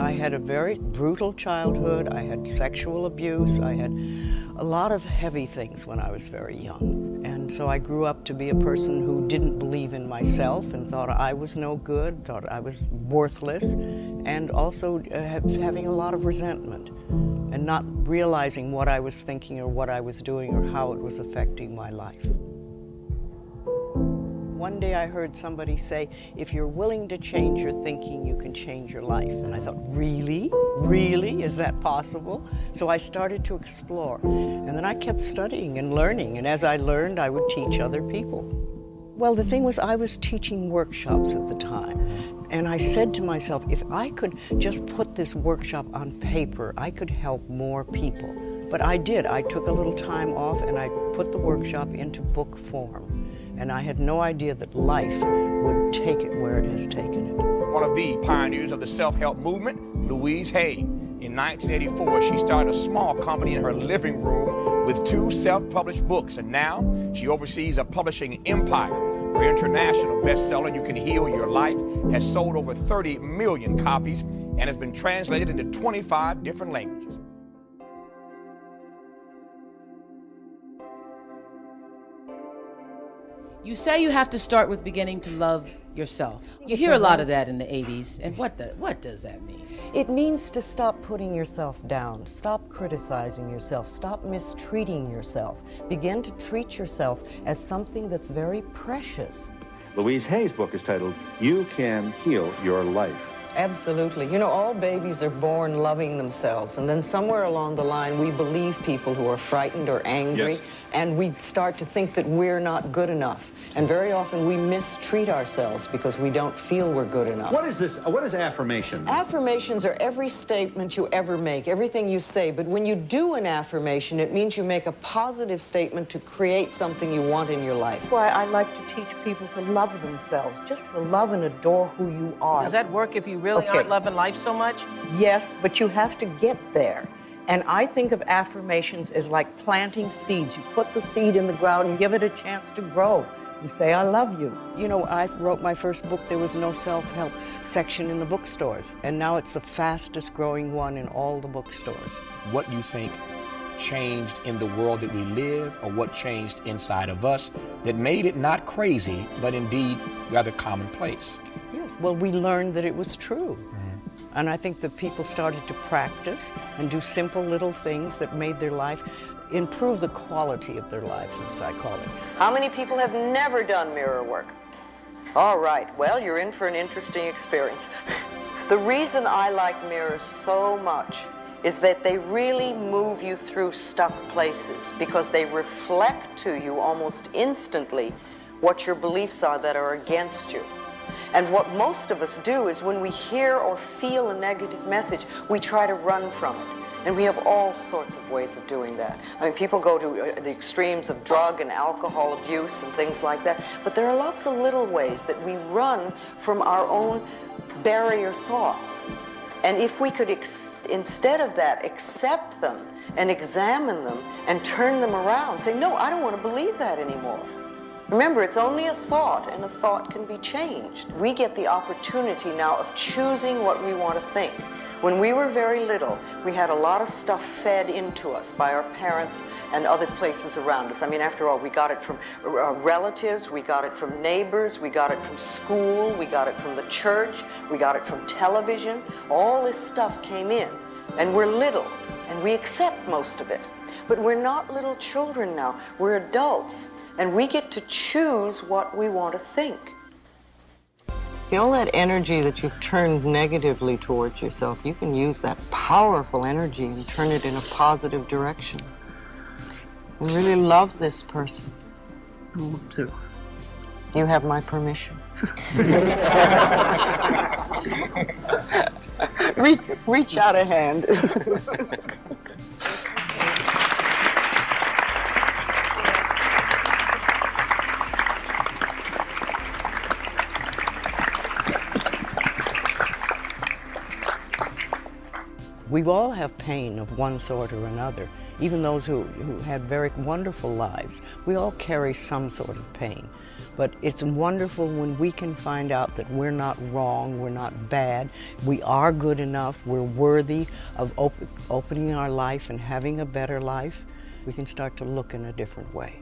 I had a very brutal childhood. I had sexual abuse. I had a lot of heavy things when I was very young. And so I grew up to be a person who didn't believe in myself and thought I was no good, thought I was worthless, and also having a lot of resentment and not realizing what I was thinking or what I was doing or how it was affecting my life. One day I heard somebody say, if you're willing to change your thinking, you can change your life. And I thought, really? Really? Is that possible? So I started to explore. And then I kept studying and learning. And as I learned, I would teach other people. Well, the thing was, I was teaching workshops at the time. And I said to myself, if I could just put this workshop on paper, I could help more people. But I did. I took a little time off and I put the workshop into book form. And I had no idea that life would take it where it has taken it. One of the pioneers of the self-help movement, Louise Hay. In 1984, she started a small company in her living room with 2 self-published books, and now she oversees a publishing empire. Her international bestseller, You Can Heal Your Life, has sold over 30 million copies and has been translated into 25 different languages. You say you have to start with beginning to love yourself. You hear a lot of that in the 80s, and what does that mean? It means to stop putting yourself down, stop criticizing yourself, stop mistreating yourself. Begin to treat yourself as something that's very precious. Louise Hay's book is titled, You Can Heal Your Life. Absolutely. You know, all babies are born loving themselves, and then somewhere along the line we believe people who are frightened or angry, Yes. and we start to think that we're not good enough. And very often we mistreat ourselves because we don't feel we're good enough. What is this? What is affirmation? Affirmations are every statement you ever make, everything you say, but when you do an affirmation, it means you make a positive statement to create something you want in your life. That's why I like to teach people to love themselves, just to love and adore who you are. Does that work if you really aren't loving life so much? Yes, but you have to get there. And I think of affirmations as like planting seeds. You put the seed in the ground and give it a chance to grow. You say, I love you. You know, I wrote my first book, there was no self-help section in the bookstores. And now it's the fastest growing one in all the bookstores. What do you think changed in the world that we live, or what changed inside of us that made it not crazy, but indeed rather commonplace? Yes, well, we learned that it was true. And I think that people started to practice and do simple little things that made their life, improve the quality of their life, as I call it. How many people have never done mirror work? All right, well, you're in for an interesting experience. The reason I like mirrors so much is that they really move you through stuck places because they reflect to you almost instantly what your beliefs are that are against you. And what most of us do is when we hear or feel a negative message, we try to run from it. And we have all sorts of ways of doing that. I mean, people go to the extremes of drug and alcohol abuse and things like that, but there are lots of little ways that we run from our own barrier thoughts. And if we could, instead of that, accept them and examine them and turn them around, say, no, I don't want to believe that anymore. Remember, it's only a thought, and a thought can be changed. We get the opportunity now of choosing what we want to think. When we were very little, we had a lot of stuff fed into us by our parents and other places around us. I mean, after all, we got it from relatives, we got it from neighbors, we got it from school, we got it from the church, we got it from television. All this stuff came in, and we're little, and we accept most of it. But we're not little children now, we're adults, and we get to choose what we want to think. See, all that energy that you've turned negatively towards yourself, you can use that powerful energy and turn it in a positive direction. I really love this person. I love too. You have my permission. Reach out a hand. We all have pain of one sort or another, even those who had very wonderful lives. We all carry some sort of pain. But it's wonderful when we can find out that we're not wrong, we're not bad, we are good enough, we're worthy of opening our life and having a better life. We can start to look in a different way.